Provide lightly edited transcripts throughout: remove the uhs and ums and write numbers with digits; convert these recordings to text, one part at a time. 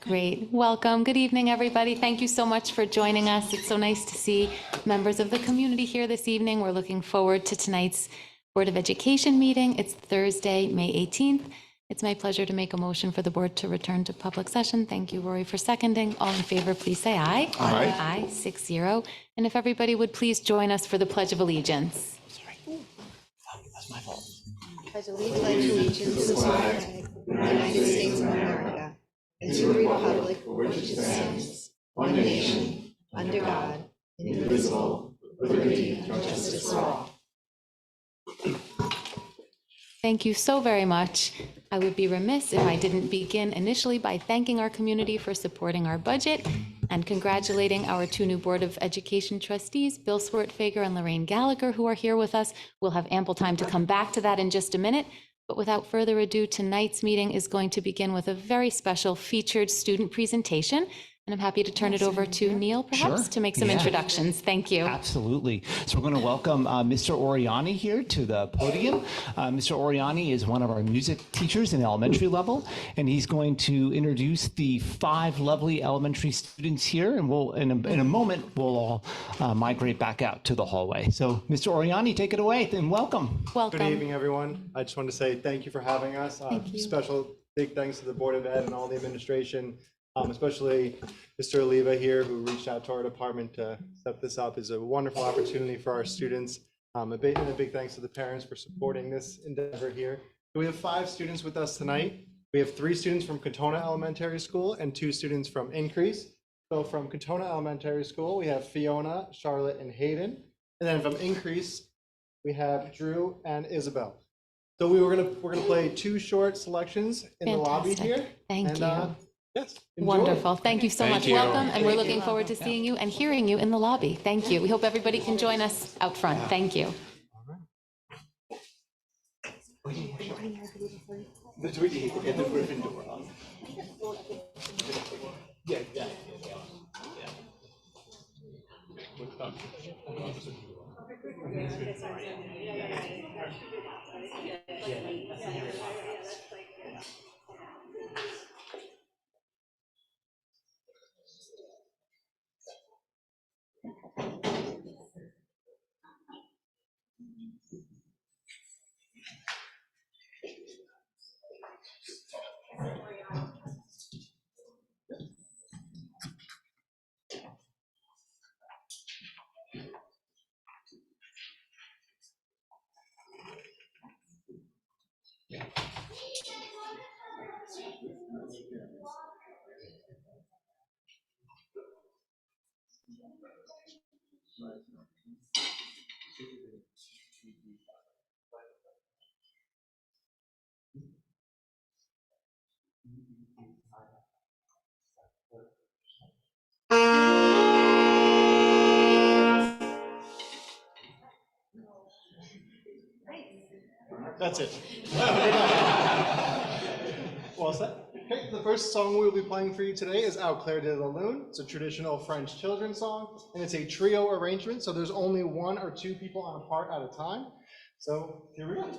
Great. Welcome. Good evening, everybody. Thank you so much for joining us. It's so nice to see members of the community here this evening. We're looking forward to tonight's Board of Education meeting. It's Thursday, May 18th. It's my pleasure to make a motion for the board to return to public session. Thank you, Rory, for seconding. All in favor, please say aye. Aye. Aye, 6-0. And if everybody would please join us for the Pledge of Allegiance. Sorry. That's my fault. Pledge allegiance to the flag of the United States of America and to the republic for which it stands, one nation, under God, indivisible, with liberty and justice for all. Thank you so very much. I would be remiss if I didn't begin initially by thanking our community for supporting our budget and congratulating our two new Board of Education trustees, Bill Swartfager and Lorraine Gallagher, who are here with us. We'll have ample time to come back to that in just a minute. But without further ado, tonight's meeting is going to begin with a very special featured student presentation. And I'm happy to turn it over to Neil, perhaps, to make some introductions. Thank you. Absolutely. So we're going to welcome Mr. Oriani here to the podium. Mr. Oriani is one of our music teachers in the elementary level, and he's going to introduce the 5 lovely elementary students here. And we'll, in a moment, we'll all migrate back out to the hallway. So Mr. Oriani, take it away and welcome. Welcome. Good evening, everyone. I just want to say thank you for having us. Thank you. Special big thanks to the Board of Ed and all the administration. Especially Mr. Oliva here, who reached out to our department to set this up. Is a wonderful opportunity for our students. And a big thanks to the parents for supporting this endeavor here. We have 5 students with us tonight. We have 3 students from Katonah Elementary School and 2 students from Increase. So from Katonah Elementary School, we have Fiona, Charlotte, and Hayden. And then from Increase, we have Drew and Isabel. So we're gonna play 2 short selections in the lobby here. Thank you. Yes. Wonderful. Thank you so much. Welcome. And we're looking forward to seeing you and hearing you in the lobby. Thank you. We hope everybody can join us out front. Thank you. That's it. Well said. Okay, the first song we'll be playing for you today is Au Clair de la Lune. It's a traditional French children's song, and it's a trio arrangement, so there's only 1 or 2 people on a part at a time. So here we go.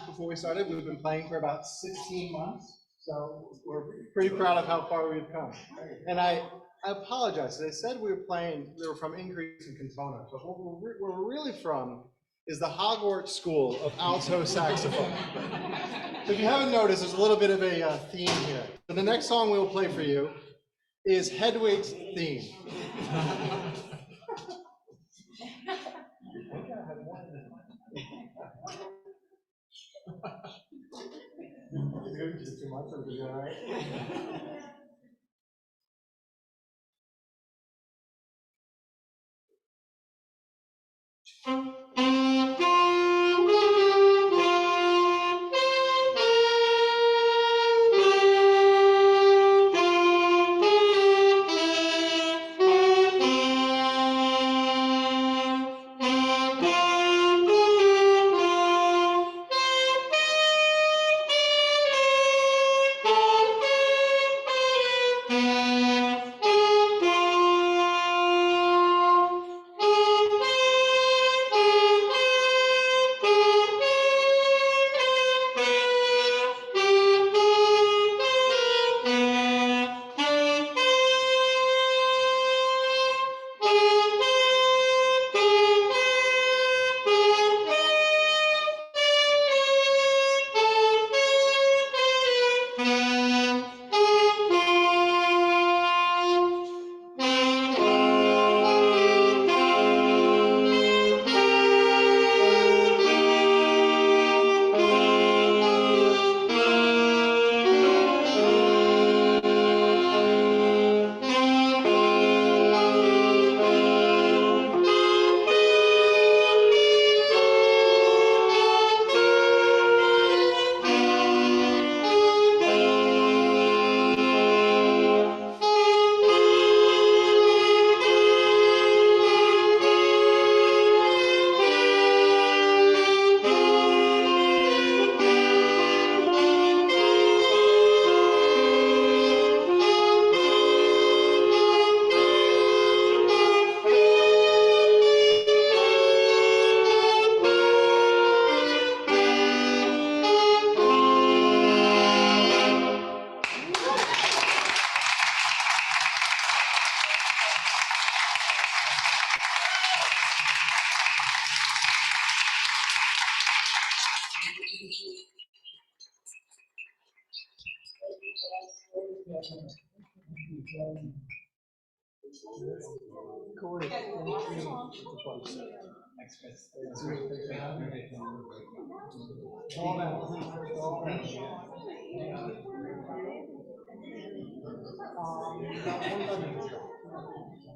Before we started, we've been playing for about 16 months, so we're pretty proud of how far we've come. And I apologize. They said we were from Increase in Katonah, but what we're really from is the Hogwarts School of Alto Saxophone. So if you haven't noticed, there's a little bit of a theme here. So the next song we'll play for you is Hedwig's Theme. I think I had one. Just too much, or is it all right?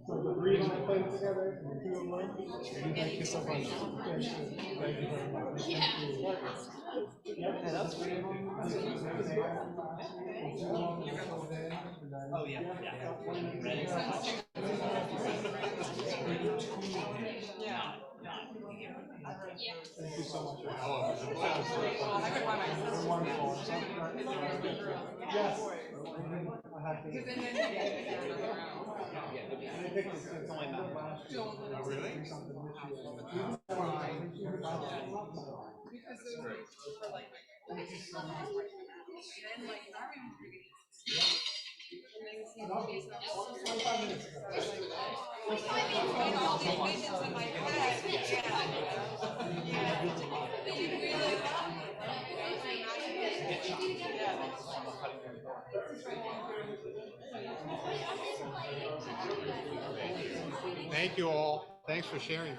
So the three of them played together, and the two of them. Thank you so much. Thank you very much. Thank you. Yep, and that's great. Oh, yeah. Thank you so much. Oh, it was a blast. You're wonderful. Yes. I have to. Oh, really? Thank you all. Thanks for sharing.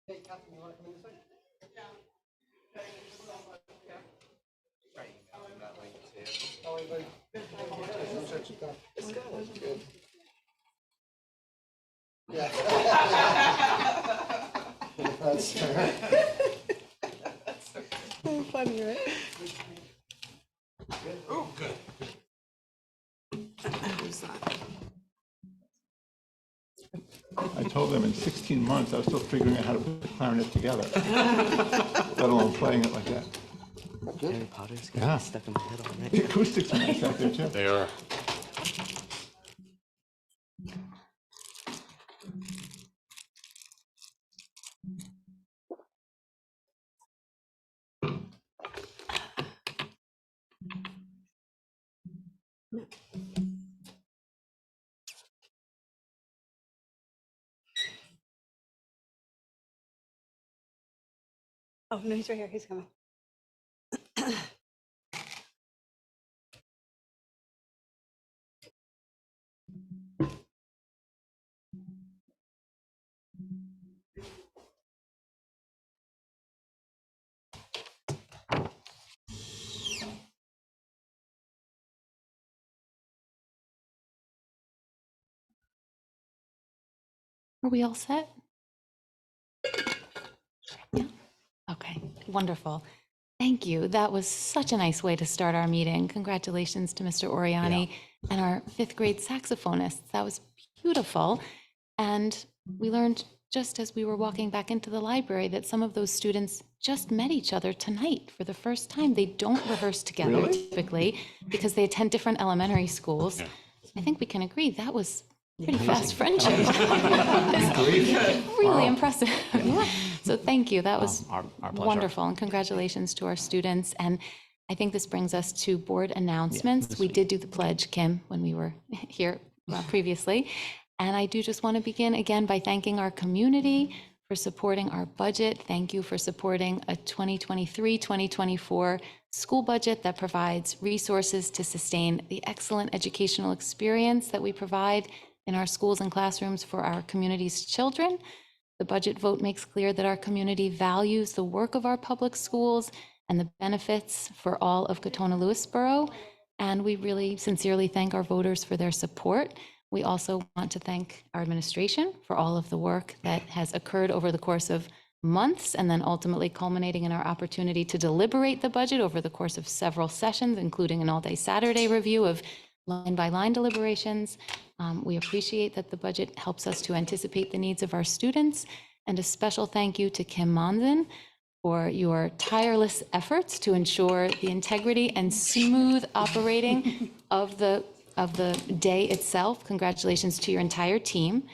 Hey, Catherine, you want to come in a second? How are you, buddy? It's good. It's good. Yeah. That's fair. Funny, right? Oh, good. told them in 16 months I was still figuring out how to put the clarinet together, let alone playing it like that. Harry Potter's gonna Yeah. be stuck in my head all night. The acoustics are nice out there too. They are. Oh, no, he's right here. He's coming. Are we all set? Yeah. Okay, wonderful. Thank you. That was such a nice way to start our meeting. Congratulations to Mr. Oriani and our fifth grade saxophonists. That was beautiful. And we learned just as we were walking back into the library that some of those students just met each other tonight for the first time. They don't rehearse together typically because they attend different elementary schools. I think we can agree that was pretty fast friendship. Really impressive. So thank you. That was Our pleasure. wonderful. And congratulations to our students. And I think this brings us to board announcements. We did do the pledge, Kim, when we were here previously. And I do just want to begin again by thanking our community for supporting our budget. Thank you for supporting a 2023-2024 school budget that provides resources to sustain the excellent educational experience that we provide in our schools and classrooms for our community's children. The budget vote makes clear that our community values the work of our public schools and the benefits for all of Katonah-Lewisboro. And we really sincerely thank our voters for their support. We also want to thank our administration for all of the work that has occurred over the course of months and then ultimately culminating in our opportunity to deliberate the budget over the course of several sessions, including an all-day Saturday review of line-by-line deliberations. We appreciate that the budget helps us to anticipate the needs of our students. And a special thank you to Kim Monzon for your tireless efforts to ensure the integrity and smooth operating of the day itself. Congratulations to your entire team.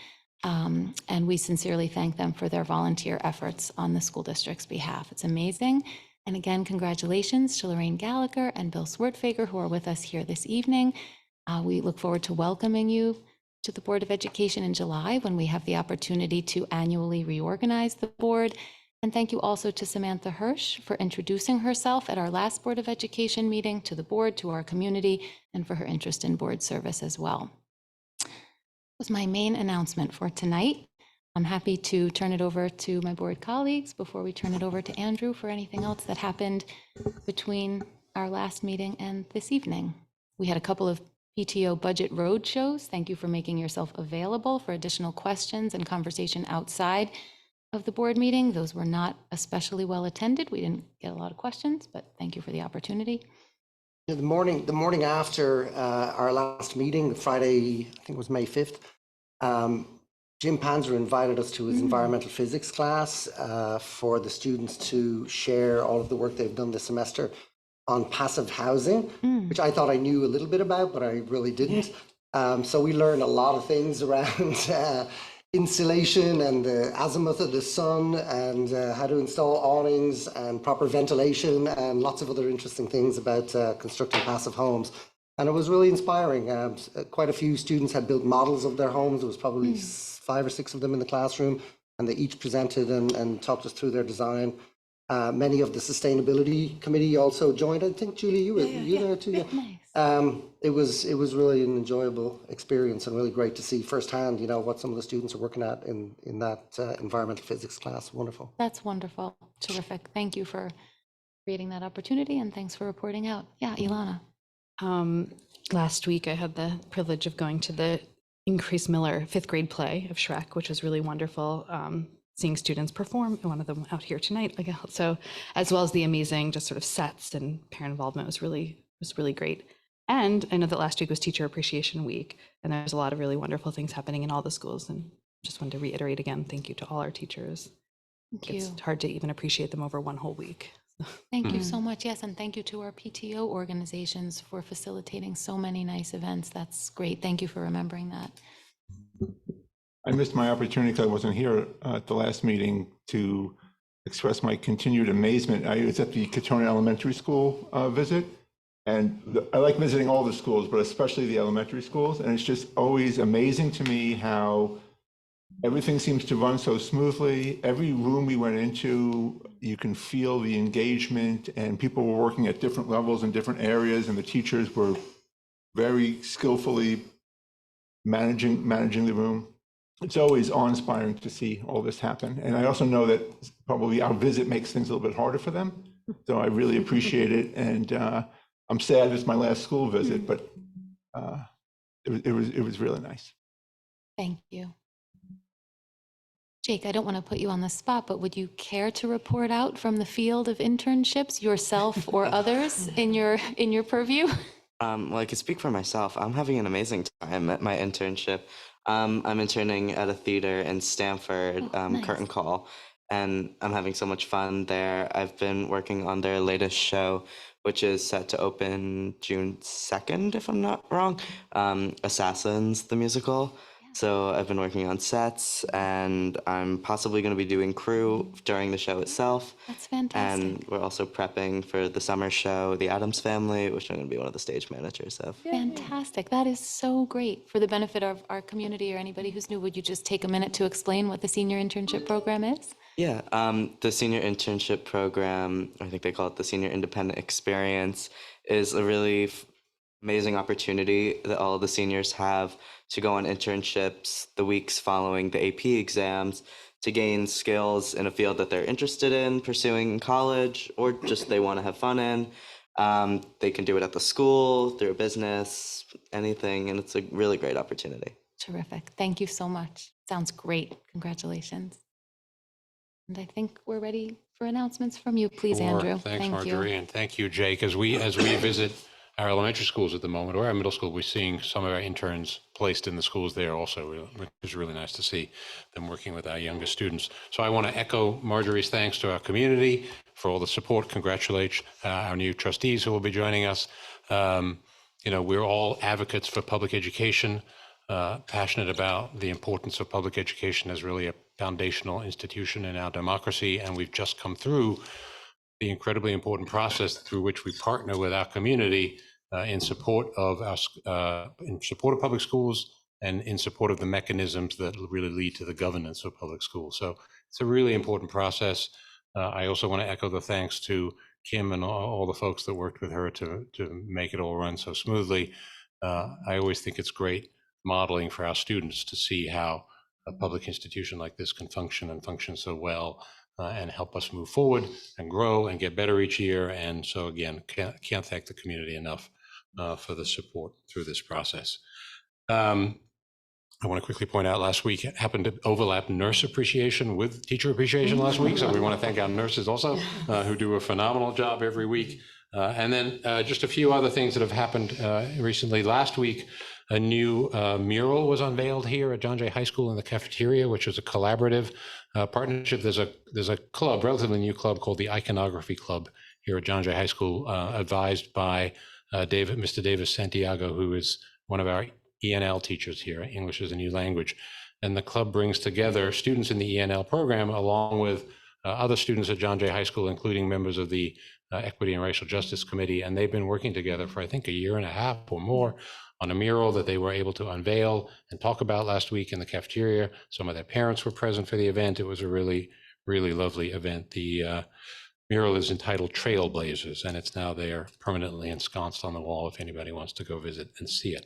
And we sincerely thank them for their volunteer efforts on the school district's behalf. It's amazing. And again, congratulations to Lorraine Gallagher and Bill Swartfager, who are with us here this evening. We look forward to welcoming you to the Board of Education in July when we have the opportunity to annually reorganize the board. And thank you also to Samantha Hirsch for introducing herself at our last Board of Education meeting to the board, to our community, and for her interest in board service as well. That was my main announcement for tonight. I'm happy to turn it over to my board colleagues before we turn it over to Andrew for anything else that happened between our last meeting and this evening. We had a couple of PTO budget road shows. Thank you for making yourself available for additional questions and conversation outside of the board meeting. Those were not especially well attended. We didn't get a lot of questions, but thank you for the opportunity. Yeah, the morning after our last meeting, Friday, I think it was May 5th, Jim Panzer invited us to his environmental physics class for the students to share all of the work they've done this semester on passive housing, which I thought I knew a little bit about, but I really didn't. So we learned a lot of things around insulation and the azimuth of the sun and how to install awnings and proper ventilation and lots of other interesting things about constructing passive homes. And it was really inspiring. Quite a few students had built models of their homes. There was probably 5 or 6 of them in the classroom, and they each presented and talked us through their design. Many of the sustainability committee also joined. I think, Julie, you were there too. Yeah. Nice. It was really an enjoyable experience and really great to see firsthand, you know, what some of the students are working at in that environmental physics class. Wonderful. That's wonderful. Terrific. Thank you for creating that opportunity and thanks for reporting out. Yeah, Ilana. Last week, I had the privilege of going to the Increase Miller 5th grade play of Shrek, which was really wonderful. Seeing students perform, one of them out here tonight, so as well as the amazing just sort of sets and parent involvement was really great. And I know that last week was Teacher Appreciation Week, and there's a lot of really wonderful things happening in all the schools, and just wanted to reiterate again, thank you to all our teachers. Thank It's you. hard to even appreciate them over one whole week. Thank you so much. Yes, and thank you to our PTO organizations for facilitating so many nice events. That's great. Thank you for remembering that. I missed my opportunity because I wasn't here at the last meeting to express my continued amazement. I was at the Katonah Elementary School visit, and I like visiting all the schools, but especially the elementary schools. And it's just always amazing to me how everything seems to run so smoothly. Every room we went into, you can feel the engagement, and people were working at different levels in different areas, and the teachers were very skillfully managing the room. It's always awe-inspiring to see all this happen. And I also know that probably our visit makes things a little bit harder for them. So I really appreciate it. And I'm sad it's my last school visit, but it was really nice. Thank you. Jake, I don't want to put you on the spot, but would you care to report out from the field of internships, yourself or others in your purview? Well, I could speak for myself. I'm having an amazing time at my internship. I'm interning at a theater in Stamford, nice. Curtain Call, and I'm having so much fun there. I've been working on their latest show, which is set to open June 2nd, if I'm not wrong, Assassins, the musical. So I've been working on sets, and I'm possibly going to be doing crew during the show itself. That's fantastic. And we're also prepping for the summer show, The Addams Family, which I'm going to be one of the stage managers of. Fantastic. That is so great. For the benefit of our community or anybody who's new, would you just take a minute to explain what the senior internship program is? Yeah, the senior internship program, I think they call it the Senior Independent Experience, is a really amazing opportunity that all of the seniors have to go on internships the weeks following the AP exams to gain skills in a field that they're interested in pursuing in college, or just they want to have fun in. They can do it at the school, through a business, anything, and it's a really great opportunity. Terrific. Thank you so much. Sounds great. Congratulations. And I think we're ready for announcements from you, please, Sure. Andrew. Thanks, Thank you. Marjorie, and thank you, Jake. As we visit our elementary schools at the moment, or our middle school, we're seeing some of our interns placed in the schools there also, which is really nice to see them working with our younger students. So I want to echo Marjorie's thanks to our community for all the support. Congratulate our new trustees who will be joining us. We're all advocates for public education, passionate about the importance of public education as really a foundational institution in our democracy, and we've just come through the incredibly important process through which we partner with our community in support of public schools and in support of the mechanisms that really lead to the governance of public schools. So it's a really important process. I also want to echo the thanks to Kim and all the folks that worked with her to make it all run so smoothly. I always think it's great modeling for our students to see how a public institution like this can function so well and help us move forward and grow and get better each year. And so again, can't thank the community enough for the support through this process. I want to quickly point out last week happened to overlap nurse appreciation with teacher appreciation last week. So we want to thank our nurses also who do a phenomenal job every week. And then just a few other things that have happened recently. Last week, a new mural was unveiled here at John Jay High School in the cafeteria, which is a collaborative partnership. There's a club, relatively new club called the Iconography Club here at John Jay High School, advised by Mr. Davis Santiago, who is one of our ENL teachers here, English as a New Language. And the club brings together students in the ENL program along with other students at John Jay High School, including members of the Equity and Racial Justice Committee. And they've been working together for, I think, a year and a half or more on a mural that they were able to unveil and talk about last week in the cafeteria. Some of their parents were present for the event. It was a really, really lovely event. The mural is entitled Trailblazers, and it's now there permanently ensconced on the wall if anybody wants to go visit and see it.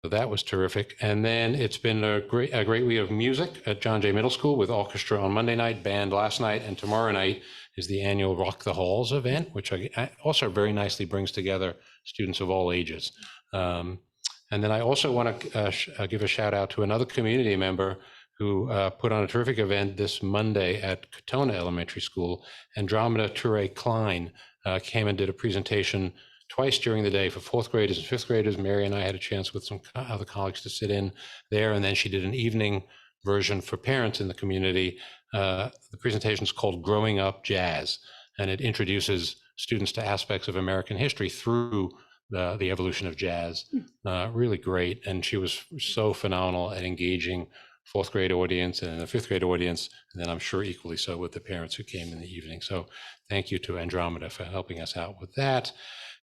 So that was terrific. And then it's been a great week of music at John Jay Middle School with orchestra on Monday night, band last night, and tomorrow night is the annual Rock the Halls event, which also very nicely brings together students of all ages. And then I also want to give a shout out to another community member who put on a terrific event this Monday at Katonah Elementary School. Andromeda Toure Klein came and did a presentation twice during the day for fourth graders and fifth graders. Mary and I had a chance with some other colleagues to sit in there, and then she did an evening version for parents in the community. The presentation is called Growing Up Jazz, and it introduces students to aspects of American history through the evolution of jazz. Really great. And she was so phenomenal at engaging fourth grade audience and a fifth grade audience, and then I'm sure equally so with the parents who came in the evening. So thank you to Andromeda for helping us out with that.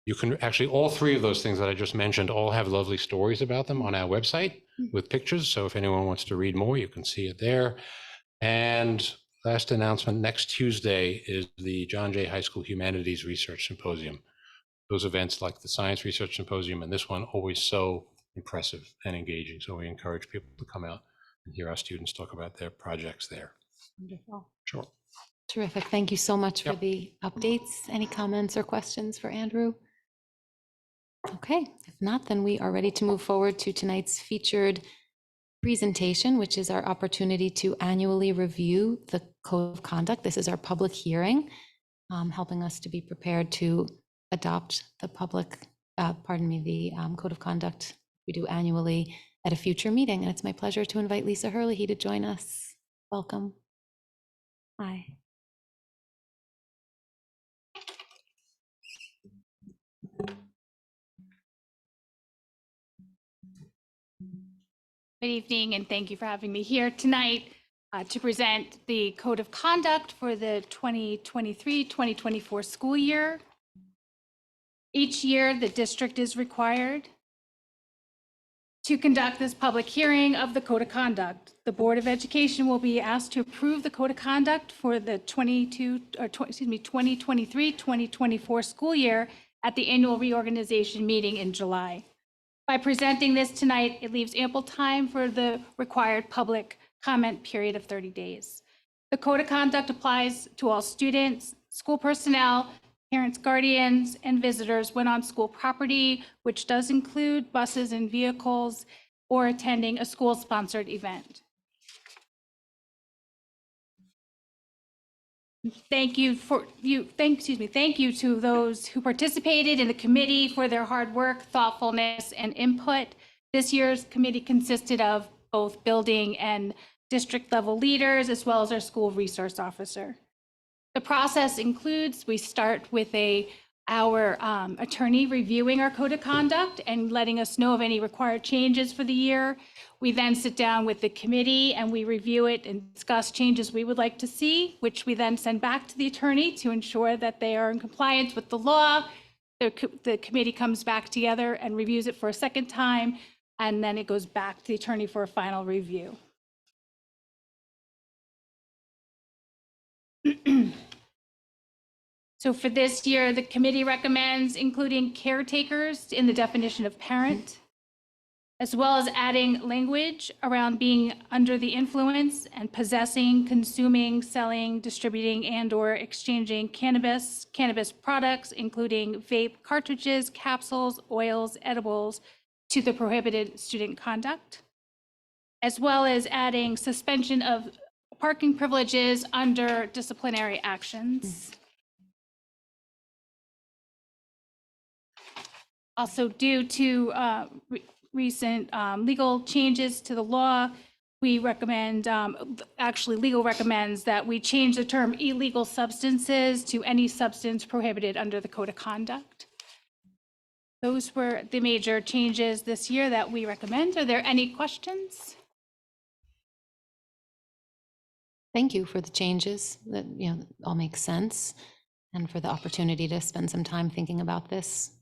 You can actually, all three of those things that I just mentioned all have lovely stories about them on our website with pictures. So if anyone wants to read more, you can see it there. And last announcement, next Tuesday is the John Jay High School Humanities Research Symposium. Those events like the Science Research Symposium and this one, always so impressive and engaging. So we encourage people to come out and hear our students talk about their projects there. Wonderful. Sure. Terrific. Thank you so much for Yep. the updates. Any comments or questions for Andrew? Okay, if not, then we are ready to move forward to tonight's featured presentation, which is our opportunity to annually review the Code of Conduct. This is our public hearing, helping us to be prepared to adopt the Code of Conduct we do annually at a future meeting. And it's my pleasure to invite Lisa Herlihy to join us. Welcome. Hi. Good evening, and thank you for having me here tonight to present the Code of Conduct for the 2023-2024 school year. Each year, the district is required to conduct this public hearing of the Code of Conduct. The Board of Education will be asked to approve the Code of Conduct for the 2023-2024 school year at the annual reorganization meeting in July. By presenting this tonight, it leaves ample time for the required public comment period of 30 days. The Code of Conduct applies to all students, school personnel, parents, guardians, and visitors when on school property, which does include buses and vehicles, or attending a school-sponsored event. Thank you to those who participated in the committee for their hard work, thoughtfulness, and input. This year's committee consisted of both building and district level leaders, as well as our school resource officer. The process includes, we start with our attorney reviewing our Code of Conduct and letting us know of any required changes for the year. We then sit down with the committee and we review it and discuss changes we would like to see, which we then send back to the attorney to ensure that they are in compliance with the law. The committee comes back together and reviews it for a second time, and then it goes back to the attorney for a final review. So for this year, the committee recommends including caretakers in the definition of parent, as well as adding language around being under the influence and possessing, consuming, selling, distributing, and/or exchanging cannabis products, including vape cartridges, capsules, oils, edibles, to the prohibited student conduct, as well as adding suspension of parking privileges under disciplinary actions. Also, due to recent legal changes to the law, we recommend, legal recommends that we change the term illegal substances to any substance prohibited under the Code of Conduct. Those were the major changes this year that we recommend. Are there any questions? Thank you for the changes that, all make sense, and for the opportunity to spend some time thinking about this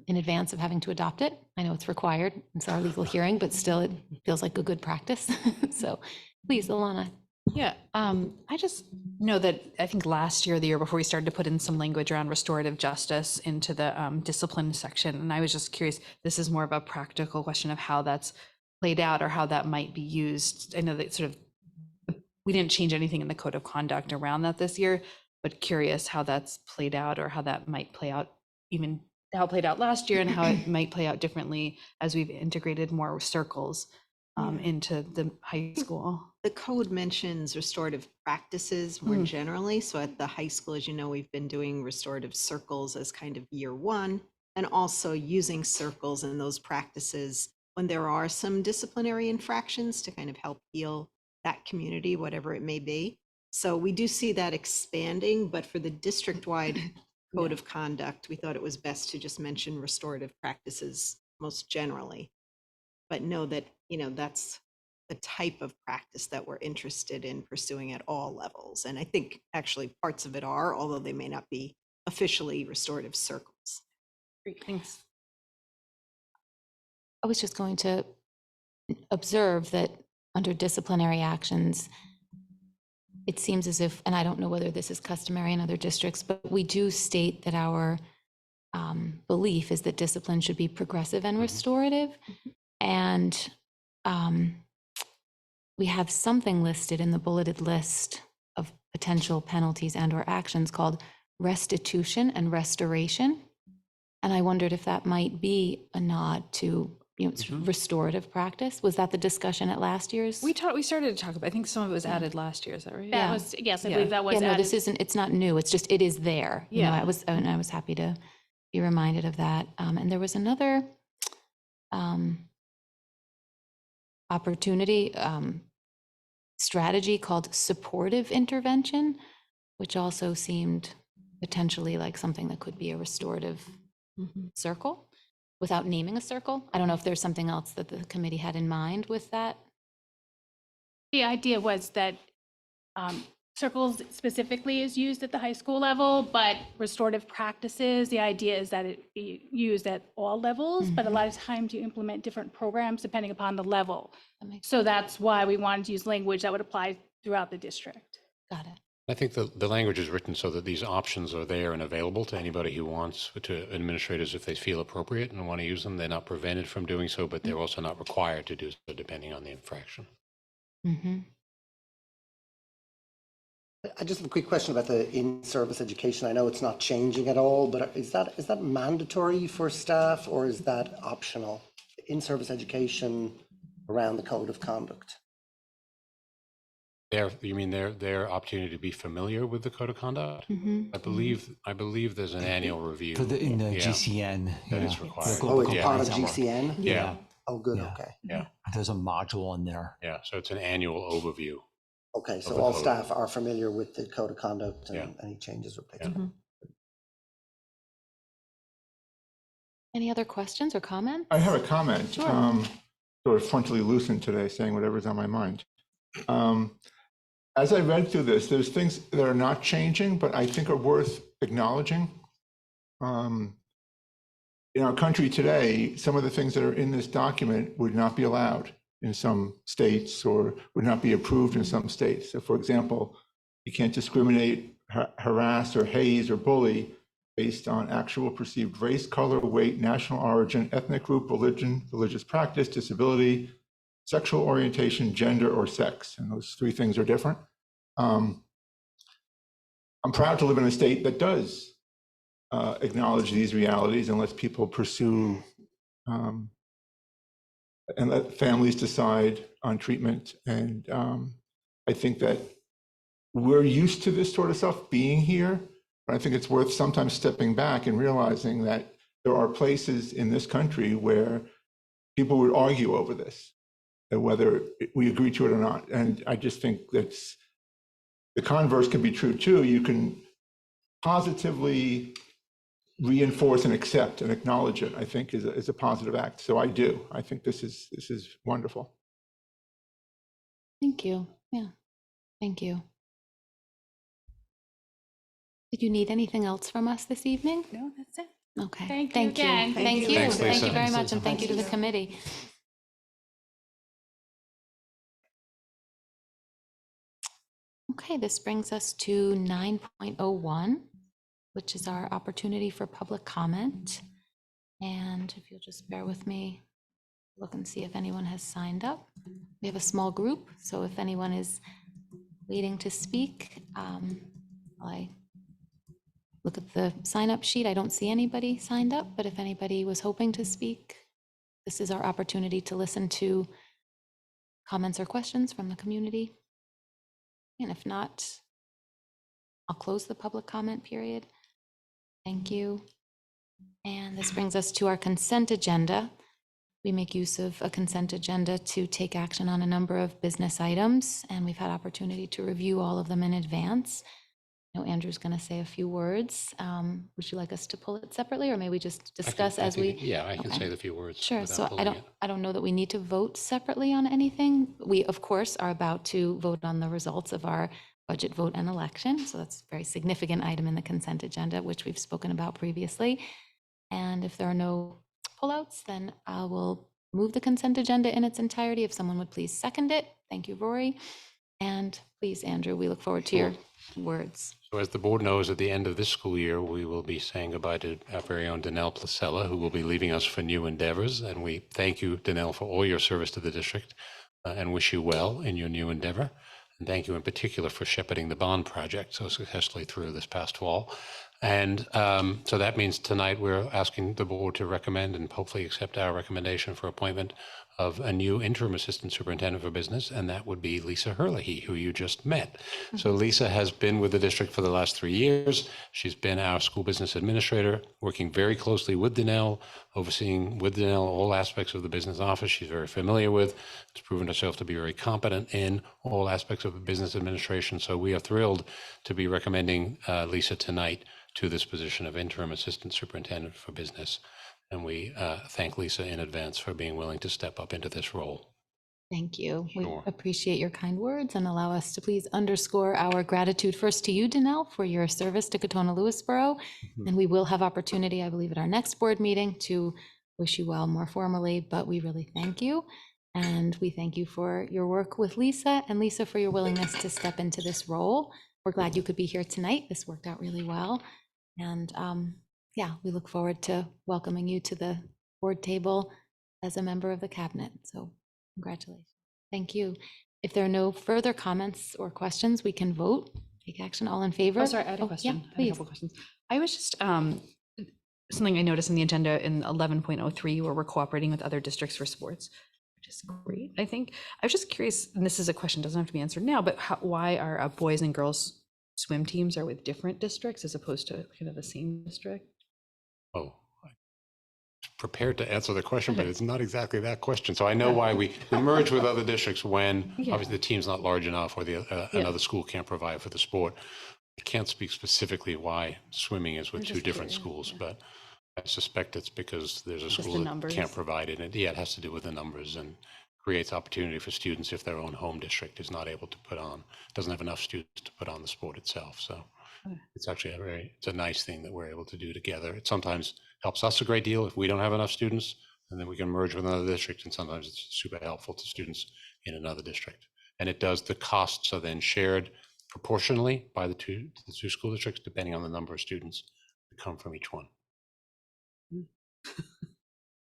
in advance of having to adopt it. I know it's required, it's our legal hearing, but still it feels like a good practice. So please, Ilana. Yeah, I just know that I think last year, the year before, we started to put in some language around restorative justice into the discipline section. And I was just curious, this is more of a practical question of how that's played out or how that might be used. I know that we didn't change anything in the Code of Conduct around that this year, but curious how that's played out or how that might play out, even how it played out last year and how it might play out differently as we've integrated more circles into the high school. The code mentions restorative practices more generally. So at the high school, as you know, we've been doing restorative circles as kind of year one, and also using circles and those practices when there are some disciplinary infractions to kind of help heal that community, whatever it may be. So we do see that expanding, but for the district-wide code of conduct, we thought it was best to just mention restorative practices most generally. But know that, that's the type of practice that we're interested in pursuing at all levels. And I think actually parts of it are, although they may not be officially restorative circles. Great, thanks. I was just going to observe that under disciplinary actions, it seems as if, and I don't know whether this is customary in other districts, but we do state that our belief is that discipline should be progressive and restorative. And we have something listed in the bulleted list of potential penalties and or actions called restitution and restoration. And I wondered if that might be a nod to, it's restorative practice. Was that the discussion at last year's? We started to talk about, I think some of it was added last year, is that right? That Yeah. was, yes, I Yeah. believe that was Yeah, no, added. this isn't, it's not new. It's just, it is there. You know, Yeah. I was happy to be reminded of that. And there was another opportunity, strategy called supportive intervention, which also seemed potentially like something that could be a restorative circle without naming a circle. I don't know if there's something else that the committee had in mind with that. The idea was that circles specifically is used at the high school level, but restorative practices, the idea is that it be used at all levels, but a lot of times you implement different programs depending upon the level. That makes So that's why we wanted to use language that would apply throughout the district. Got it. I think the language is written so that these options are there and available to anybody who wants, to administrators if they feel appropriate and want to use them. They're not prevented from doing so, but they're also not required to do so depending on the infraction. Mm-hmm. I just have a quick question about the in-service education. I know it's not changing at all, but is that mandatory for staff or is that optional? In-service education around the code of conduct. You mean their opportunity to be familiar with the code of conduct? Mm-hmm. I believe there's an annual review. In the Yeah, GCN. that yeah. is required. Oh, it's Yeah. part of Somewhere. GCN? Yeah, Oh, good, Yeah. okay. yeah, There's a module in there. yeah. So it's an annual overview. Okay, so the all code. staff are familiar with the code of conduct and Yeah. any changes or Yeah. placement. Any other questions or comments? I have a comment. Sure. Sort of frontally loosened today, saying whatever's on my mind. As I read through this, there's things that are not changing, but I think are worth acknowledging. In our country today, some of the things that are in this document would not be allowed in some states or would not be approved in some states. So for example, you can't discriminate, harass, or haze or bully based on actual perceived race, color, weight, national origin, ethnic group, religion, religious practice, disability, sexual orientation, gender, or sex. And those three things are different. I'm proud to live in a state that does acknowledge these realities and lets people pursue and let families decide on treatment. And I think that we're used to this sort of stuff being here, but I think it's worth sometimes stepping back and realizing that there are places in this country where people would argue over this, and whether we agree to it or not. And I just think that's the converse can be true too. You can positively reinforce and accept and acknowledge it, I think is a positive act. So I do. I think this is wonderful. Thank you. Yeah, thank you. Did you need anything else from us this evening? No, that's it. Okay. Thank you again. Thank you. Thanks, Thank you Lisa. very much, and thank you to the committee. Okay, this brings us to 9.01, which is our opportunity for public comment. And if you'll just bear with me, look and see if anyone has signed up. We have a small group, so if anyone is waiting to speak, I look at the sign-up sheet. I don't see anybody signed up, but if anybody was hoping to speak, this is our opportunity to listen to comments or questions from the community. And if not, I'll close the public comment period. Thank you. And this brings us to our consent agenda. we make use of a consent agenda to take action on a number of business items, and we've had opportunity to review all of them in advance. I know Andrew's going to say a few words. Would you like us to pull it separately, or may we just discuss as we? Yeah, I can Okay. say the few words. Sure. without So pulling it. I don't know that we need to vote separately on anything. We, of course, are about to vote on the results of our budget vote and election. So that's a very significant item in the consent agenda, which we've spoken about previously. And if there are no pullouts, then I will move the consent agenda in its entirety. If someone would please second it. Thank you, Rory. And please, Andrew, we look forward to your words. So as the board knows, at the end of this school year, we will be saying goodbye to our very own Danelle Placella, who will be leaving us for new endeavors. And we thank you, Danelle, for all your service to the district and wish you well in your new endeavor. And thank you in particular for shepherding the bond project so successfully through this past fall. And so that means tonight we're asking the board to recommend and hopefully accept our recommendation for appointment of a new interim assistant superintendent for business, and that would be Lisa Herlihy, who you just met. So Lisa has been with the district for the last 3 years. She's been our school business administrator, working very closely with Danelle, overseeing with Danelle all aspects of the business office she's very familiar with. Has proven herself to be very competent in all aspects of the business administration. So we are thrilled to be recommending Lisa tonight to this position of interim assistant superintendent for business. And we thank Lisa in advance for being willing to step up into this role. Thank you. We Sure. appreciate your kind words and allow us to please underscore our gratitude first to you, Danelle, for your service to Katonah-Lewisboro. And we will have opportunity, I believe, at our next board meeting to wish you well more formally, but we really thank you. And we thank you for your work with Lisa, and Lisa for your willingness to step into this role. We're glad you could be here tonight. This worked out really well. And yeah, we look forward to welcoming you to the board table as a member of the cabinet. So congratulations. Thank you. If there are no further comments or questions, we can vote, take action. All in favor? Oh, sorry, I had a Yeah, question. I had a please. couple questions. I was just, something I noticed in the agenda in 11.03, where we're cooperating with other districts for sports, which is great, I think. I was just curious, and this is a question, doesn't have to be answered now, but why our boys and girls swim teams are with different districts as opposed to kind of the same district? Oh, I'm prepared to answer the question, but it's not exactly that question. So I know why we merge with other districts when obviously the team's not large enough or another school can't provide for the sport. I can't speak specifically why swimming is with two different schools, but I suspect it's because there's a school that can't provide it. And yeah, it has to do with the numbers and creates opportunity for students if their own home district is not able to doesn't have enough students to put on the sport itself. So it's actually it's a nice thing that we're able to do together. It sometimes helps us a great deal if we don't have enough students, and then we can merge with another district. And sometimes it's super helpful to students in another district. And the costs are then shared proportionally by the two school districts, depending on the number of students that come from each one.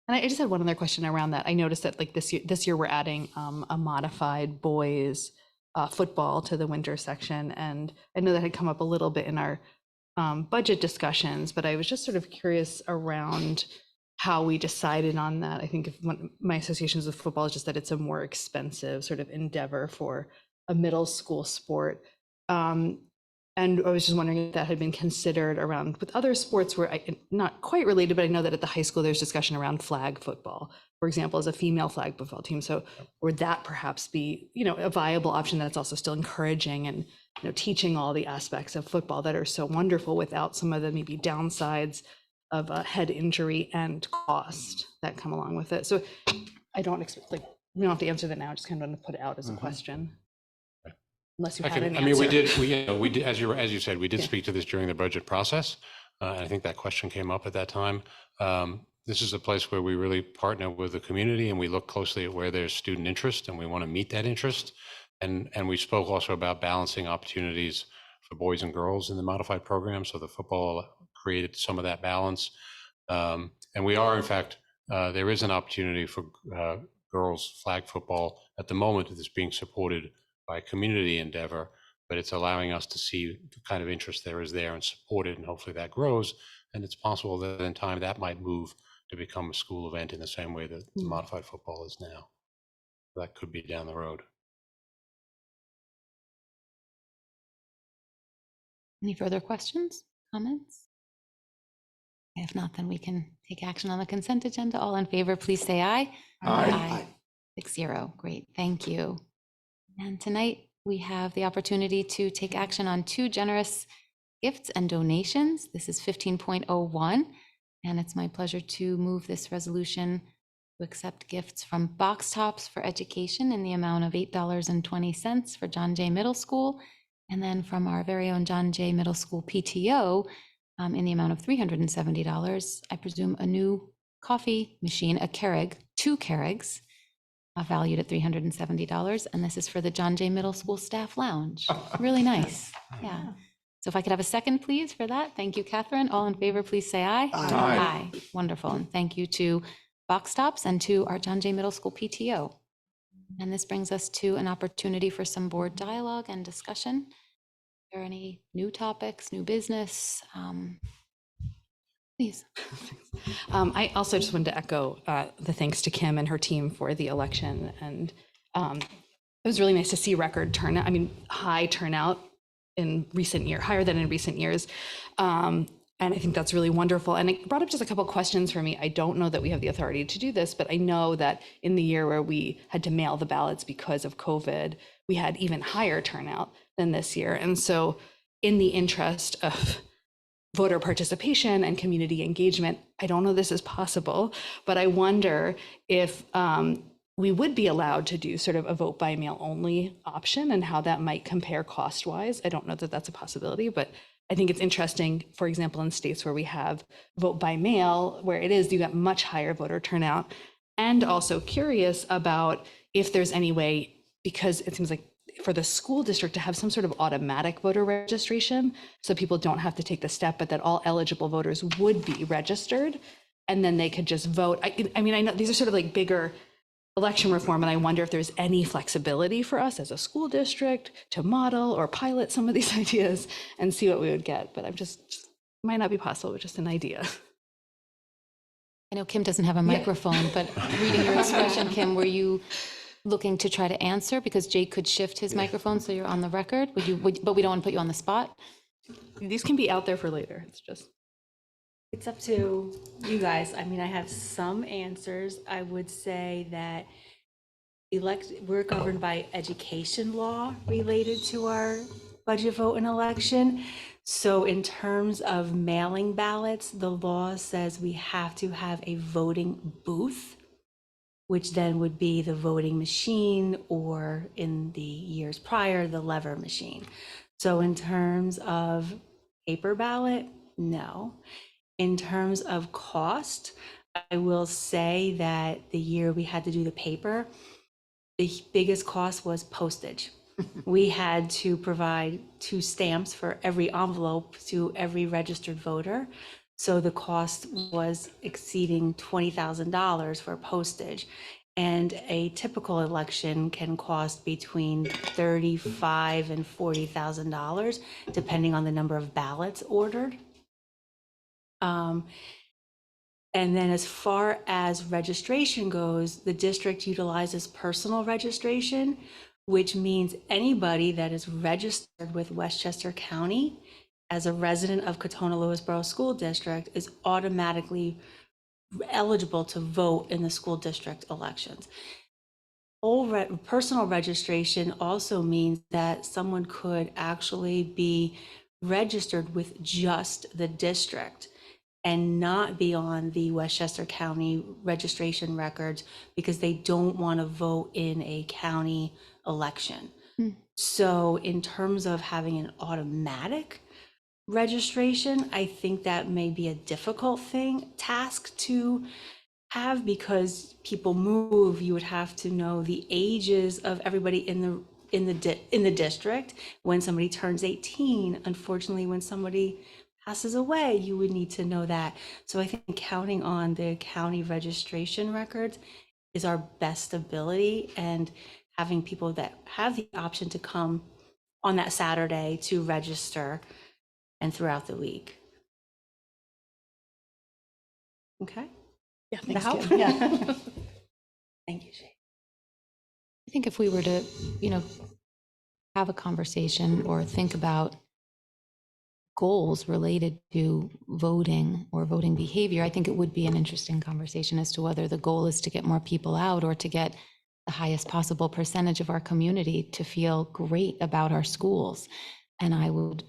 And I just had one other question around that. I noticed that like this year we're adding a modified boys football to the winter section. And I know that had come up a little bit in our budget discussions, but I was just sort of curious around how we decided on that. I think my associations with football is just that it's a more expensive sort of endeavor for a middle school sport. And I was just wondering if that had been considered around with other sports where not quite related, but I know that at the high school, there's discussion around flag football, for example, as a female flag football team. So would that perhaps be, a viable option that's also still encouraging and, teaching all the aspects of football that are so wonderful without some of the maybe downsides of a head injury and cost that come along with it. So I don't expect, we don't have to answer that now. I just kind of want to put it out as a question. Unless you had an answer. I mean, we did, as you said, we did speak to this during the budget process. And I think that question came up at that time. This is a place where we really partner with the community and we look closely at where there's student interest and we want to meet that interest. And we spoke also about balancing opportunities for boys and girls in the modified program. So the football created some of that balance. And we are, in fact, there is an opportunity for girls flag football at the moment that's being supported by community endeavor, but it's allowing us to see the kind of interest there is there and support it, and hopefully that grows. And it's possible that in time that might move to become a school event in the same way that the modified football is now. That could be down the road. Any further questions, comments? If not, then we can take action on the consent agenda. All in favor, please say aye. Aye. 6-0. Great, thank you. And tonight we have the opportunity to take action on 2 generous gifts and donations. This is 15.01, and it's my pleasure to move this resolution to accept gifts from Box Tops for Education in the amount of $8.20 for John Jay Middle School, and then from our very own John Jay Middle School PTO in the amount of $370. I presume a new coffee machine, a Keurig, 2 Keurigs, valued at $370, and this is for the John Jay Middle School Staff Lounge. Really nice, yeah. So if I could have a second, please, for that. Thank you, Catherine. All in favor, please say aye. Aye. Wonderful, and thank you to Box Tops and to our John Jay Middle School PTO. And this brings us to an opportunity for some board dialogue and discussion. Are there any new topics, new business? Please. I also just wanted to echo the thanks to Kim and her team for the election. And it was really nice to see record turnout. I mean, high turnout in recent years, higher than in recent years. And I think that's really wonderful. And it brought up just a couple of questions for me. I don't know that we have the authority to do this, but I know that in the year where we had to mail the ballots because of COVID, we had even higher turnout than this year. And so in the interest of voter participation and community engagement, I don't know this is possible, but I wonder if we would be allowed to do sort of a vote by mail only option and how that might compare cost wise. I don't know that that's a possibility, but I think it's interesting, for example, in states where we have vote by mail, where it is, you get much higher voter turnout. And also curious about if there's any way, because it seems like for the school district to have some sort of automatic voter registration, so people don't have to take the step, but that all eligible voters would be registered, and then they could just vote. I mean, I know these are sort of like bigger election reform, and I wonder if there's any flexibility for us as a school district to model or pilot some of these ideas and see what we would get. But I'm just might not be possible, but just an idea. I know Kim doesn't have a microphone, but reading your expression, Kim, were you looking to try to answer? Because Jake could shift his microphone so you're on the record. But we don't want to put you on the spot. These can be out there for later. It's just. It's up to you guys. I mean, I have some answers. I would say that we're governed by education law related to our budget vote and election. So in terms of mailing ballots, the law says we have to have a voting booth, which then would be the voting machine, or in the years prior, the lever machine. So in terms of paper ballot, no. In terms of cost, I will say that the year we had to do the paper, the biggest cost was postage. We had to provide 2 stamps for every envelope to every registered voter. So the cost was exceeding $20,000 for postage. And a typical election can cost between $35,000 and $40,000, depending on the number of ballots ordered. And then as far as registration goes, the district utilizes personal registration, which means anybody that is registered with Westchester County as a resident of Katonah-Lewisboro School District is automatically eligible to vote in the school district elections. Personal registration also means that someone could actually be registered with just the district and not be on the Westchester County registration records because they don't want to vote in a county election. So in terms of having an automatic registration, I think that may be a difficult task to have, because people move. You would have to know the ages of everybody in the district. When somebody turns 18, unfortunately, when somebody passes away, you would need to know that. So I think counting on the county registration records is our best ability, and having people that have the option to come on that Saturday to register and throughout the week. Okay. Yeah, That help? Kim. Yeah. Thank you, Shay. I think if we were to, have a conversation or think about goals related to voting or voting behavior, I think it would be an interesting conversation as to whether the goal is to get more people out or to get the highest possible percentage of our community to feel great about our schools. And I would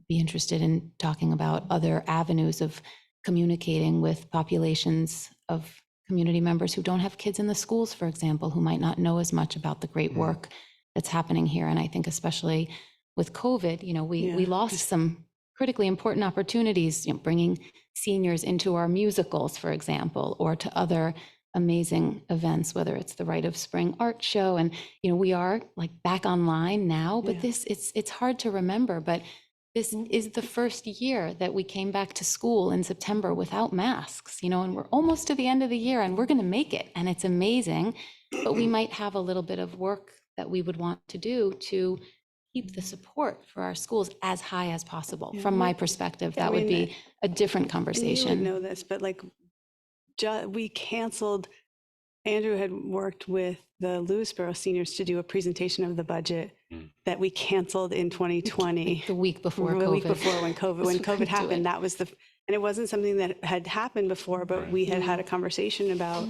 be interested in talking about other avenues of communicating with populations of community members who don't have kids in the schools, for example, who might not know as much about the great work that's happening here. And I think especially with COVID, we lost some critically important opportunities, bringing seniors into our musicals, for example, or to other amazing events, whether it's the Rite of Spring art show. And, we are like back online now, but it's hard to remember, but this is the first year that we came back to school in September without masks, and we're almost to the end of the year and we're going to make it. And it's amazing, but we might have a little bit of work that we would want to do to keep the support for our schools as high as possible. From my perspective, that would be a different conversation. You would know this, but we canceled. Andrew had worked with the Lewisboro seniors to do a presentation of the budget that we canceled in 2020. The week before COVID. The week before when COVID happened, that was and it wasn't something that had happened before, but we had a conversation about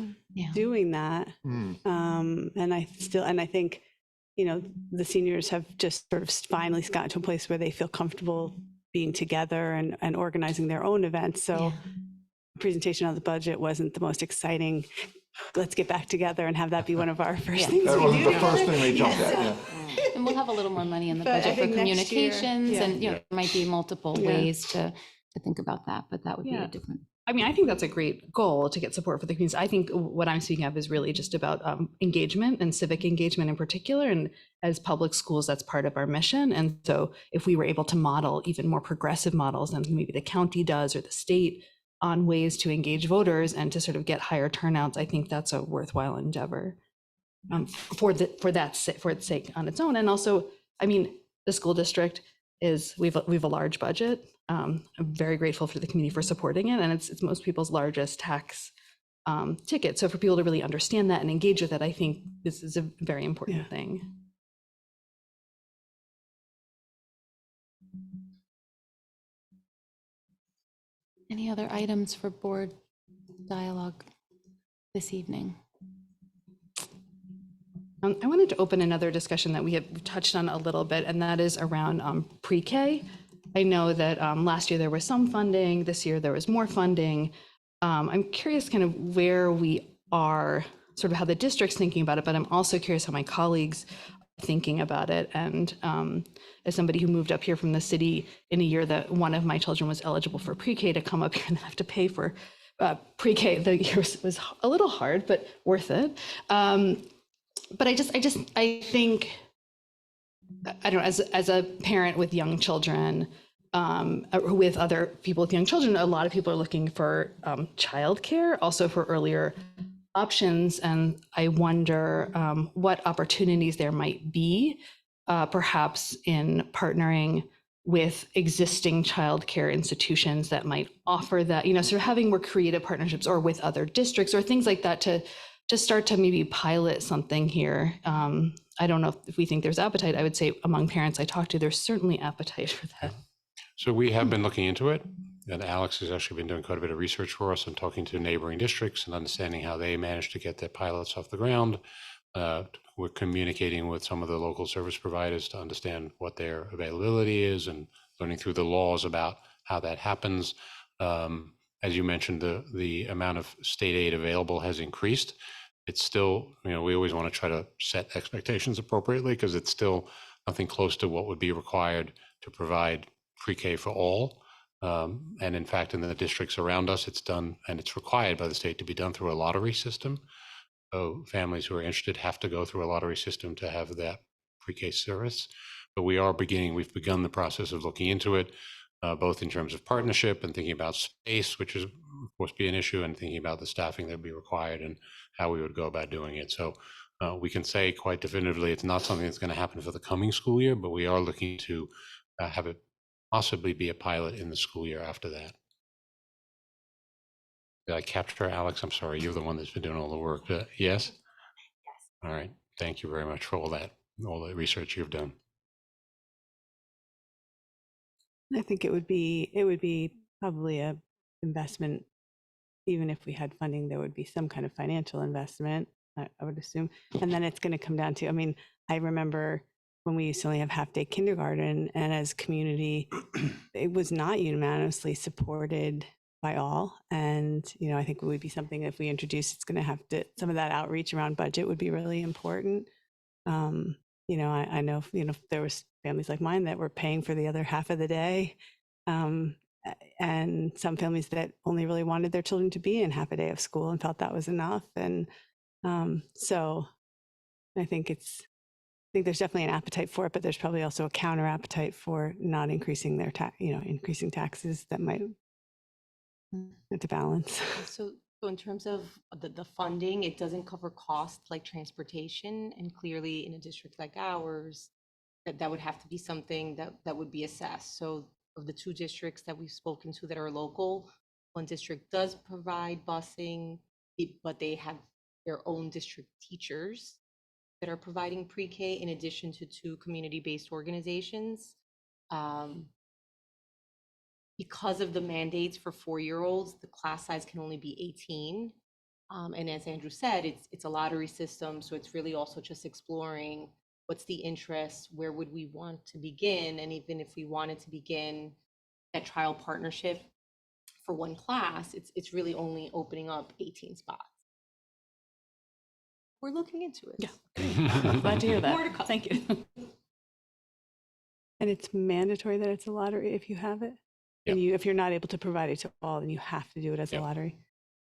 doing that. And I think, the seniors have just sort of finally gotten to a place where they feel comfortable being together and organizing their own events. So presentation of the budget wasn't the most exciting. Let's get back together and have that be one of our first things. That wasn't the first thing they jumped at. And we'll have a little more money in the budget for communications, and there might be multiple ways to think about that, but that would be a different. I mean, I think that's a great goal to get support for the communities. I think what I'm speaking of is really just about engagement and civic engagement in particular. And as public schools, that's part of our mission. And so if we were able to model even more progressive models than maybe the county does or the state on ways to engage voters and to sort of get higher turnouts, I think that's a worthwhile endeavor for its sake on its own. And also, I mean, the school district we've a large budget. I'm very grateful for the community for supporting it, and it's most people's largest tax ticket. So for people to really understand that and engage with it, I think this is a very important thing. Any other items for board dialogue this evening? I wanted to open another discussion that we have touched on a little bit, and that is around pre-K. I know that last year there was some funding, this year there was more funding. I'm curious kind of where we are, sort of how the district's thinking about it, but I'm also curious how my colleagues are thinking about it. And as somebody who moved up here from the city in a year that one of my children was eligible for pre-K, to come up here and have to pay for pre-K, the year was a little hard, but worth it. But I think, I don't know, as a parent with young children, with other people with young children, a lot of people are looking for childcare, also for earlier options. And I wonder what opportunities there might be, perhaps in partnering with existing childcare institutions that might offer that, sort of having more creative partnerships, or with other districts or things like that, to start to maybe pilot something here. I don't know if we think there's appetite. I would say among parents I talk to, there's certainly appetite for that. So we have been looking into it, and Alex has actually been doing quite a bit of research for us and talking to neighboring districts and understanding how they managed to get their pilots off the ground. We're communicating with some of the local service providers to understand what their availability is and learning through the laws about how that happens. As you mentioned, the amount of state aid available has increased. It's still, we always want to try to set expectations appropriately, because it's still nothing close to what would be required to provide pre-K for all. And in fact, in the districts around us, it's done, and it's required by the state to be done through a lottery system. So families who are interested have to go through a lottery system to have that pre-K service. But we've begun the process of looking into it, both in terms of partnership and thinking about space, which is of course be an issue, and thinking about the staffing that would be required and how we would go about doing it. So we can say quite definitively it's not something that's going to happen for the coming school year, but we are looking to have it possibly be a pilot in the school year after that. Did I capture Alex? I'm sorry, you're the one that's been doing all the work. Yes? Yes. All right. Thank you very much for all the research you've done. I think it would be probably a investment. Even if we had funding, there would be some kind of financial investment, I would assume. And then it's going to come down to, I mean, I remember when we used to only have half-day kindergarten, and as community, it was not unanimously supported by all. And, you know, I think it would be something if we introduce, it's going to have to, some of that outreach around budget would be really important. You know, I know, you know, there was families like mine that were paying for the other half of the day. And some families that only really wanted their children to be in half a day of school and felt that was enough. And so I think there's definitely an appetite for it, but there's probably also a counter appetite for not increasing their increasing taxes that might have to balance. So in terms of the funding, it doesn't cover costs like transportation, and clearly in a district like ours, that would have to be something that would be assessed. So of the two districts that we've spoken to that are local, one district does provide busing, but they have their own district teachers that are providing pre-K in addition to two community-based organizations. Because of the mandates for 4-year-olds, the class size can only be 18. And as Andrew said, it's a lottery system. So it's really also just exploring what's the interest, where would we want to begin? And even if we wanted to begin that trial partnership for one class, it's really only opening up 18 spots. We're looking into it. Yeah, glad to hear that. More to come. Thank you. And it's mandatory that it's a lottery if you have it? And if you're not able to provide it to all, then you have to do it as a lottery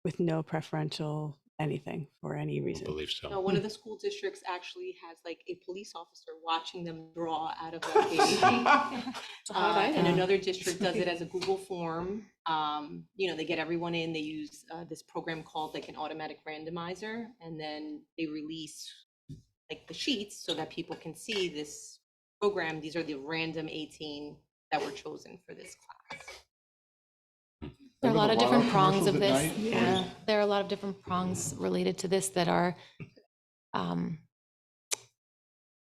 with no preferential anything for any reason. I believe so. No, one of the school districts actually has like a police officer watching them draw out of that baby. And another district does it as a Google form. You know, they get everyone in, they use this program called like an automatic randomizer, and then they release like the sheets so that people can see this program. These are the random 18 that were chosen for this class. There are a lot of different prongs of this. Yeah, there are a lot of different prongs related to this that are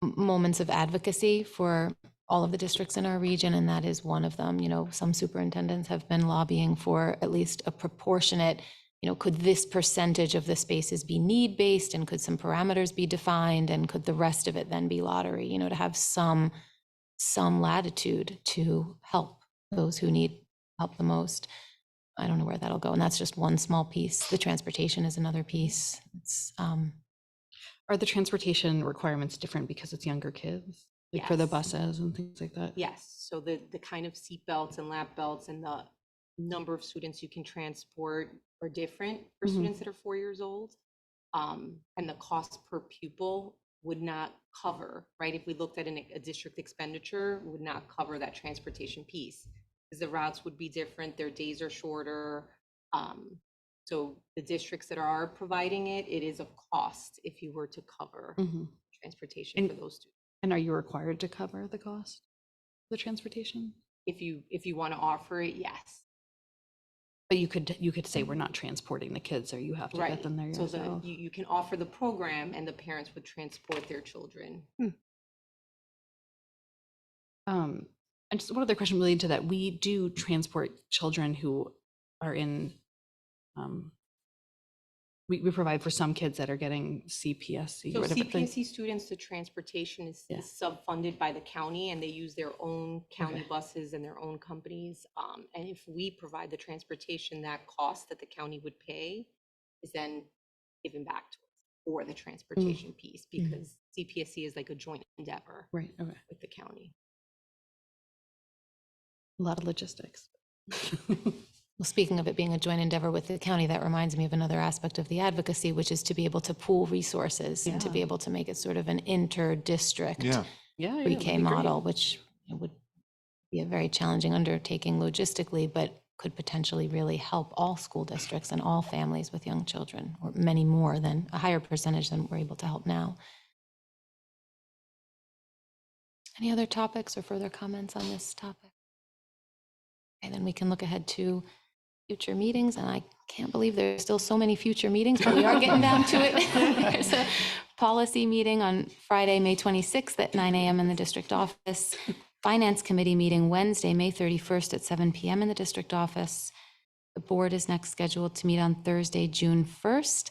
moments of advocacy for all of the districts in our region, and that is one of them. You know, some superintendents have been lobbying for at least a proportionate, you know, could this percentage of the spaces be need-based, and could some parameters be defined, and could the rest of it then be lottery, you know, to have some latitude to help those who need help the most. I don't know where that'll go. And that's just one small piece. The transportation is another piece. It's, are the transportation requirements different because it's younger kids? Like for the Yes. buses and things like that? Yes, so the kind of seat belts and lap belts and the number of students you can transport are different for students that are 4 years old. And the cost per pupil would not cover, right? If we looked at a district expenditure, would not cover that transportation piece, because the routes would be different, their days are shorter. So the districts that are providing it, it is a cost if you were to cover transportation for those students. And are you required to cover the cost of the transportation? If you want to offer it, yes. But you could say we're not transporting the kids, or you have to get them there So yourself. you can offer the program and the parents would transport their children. And just one other question related to that. We do transport children who are in, we provide for some kids that are getting CPSC. So or whatever. CPSC students, the transportation is sub-funded by the county, and they use their own county buses and their own companies. And if we provide the transportation, that cost that the county would pay is then given back to us for the transportation piece, because CPSC is like a joint endeavor with the county. A lot of logistics. well, speaking of it being a joint endeavor with the county, that reminds me of another aspect of the advocacy, which is to be able to pool resources and to be able to make it sort of an inter-district pre-K model, which would be a very challenging undertaking logistically, but could potentially really help all school districts and all families with young children, or many more than a higher percentage than we're able to help now. Any other topics or further comments on this topic? And then we can look ahead to future meetings, and I can't believe there's still so many future meetings, but we are getting down to it. There's a policy meeting on Friday, May 26th at 9 a.m. in the district office, Finance Committee meeting Wednesday, May 31st at 7 p.m. in the district office. The board is next scheduled to meet on Thursday, June 1st.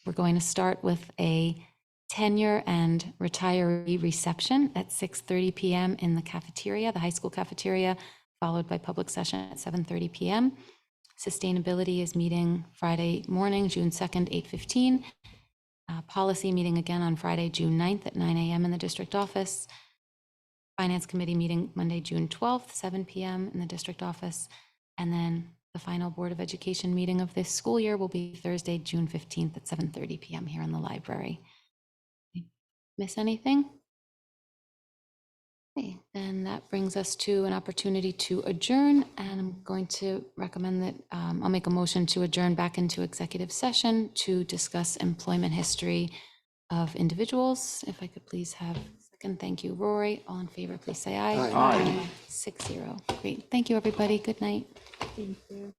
We're going to start with a tenure and retiree reception at 6:30 p.m. in the cafeteria, the high school cafeteria, followed by public session at 7:30 p.m. Sustainability is meeting Friday morning, June 2nd, 8:15. Policy meeting again on Friday, June 9th at 9 a.m. in the district office. Finance Committee meeting Monday, June 12th, 7 p.m. in the district office. And then the final Board of Education meeting of this school year will be Thursday, June 15th at 7:30 p.m. here in the library. Miss anything? Okay, then that brings us to an opportunity to adjourn, and I'm going to recommend that I'll make a motion to adjourn back into executive session to discuss employment history of individuals. If I could please have a second. Thank you, Rory. All in favor, please say aye. Aye. 6-0. Great. Thank you, everybody. Good night. Thank you.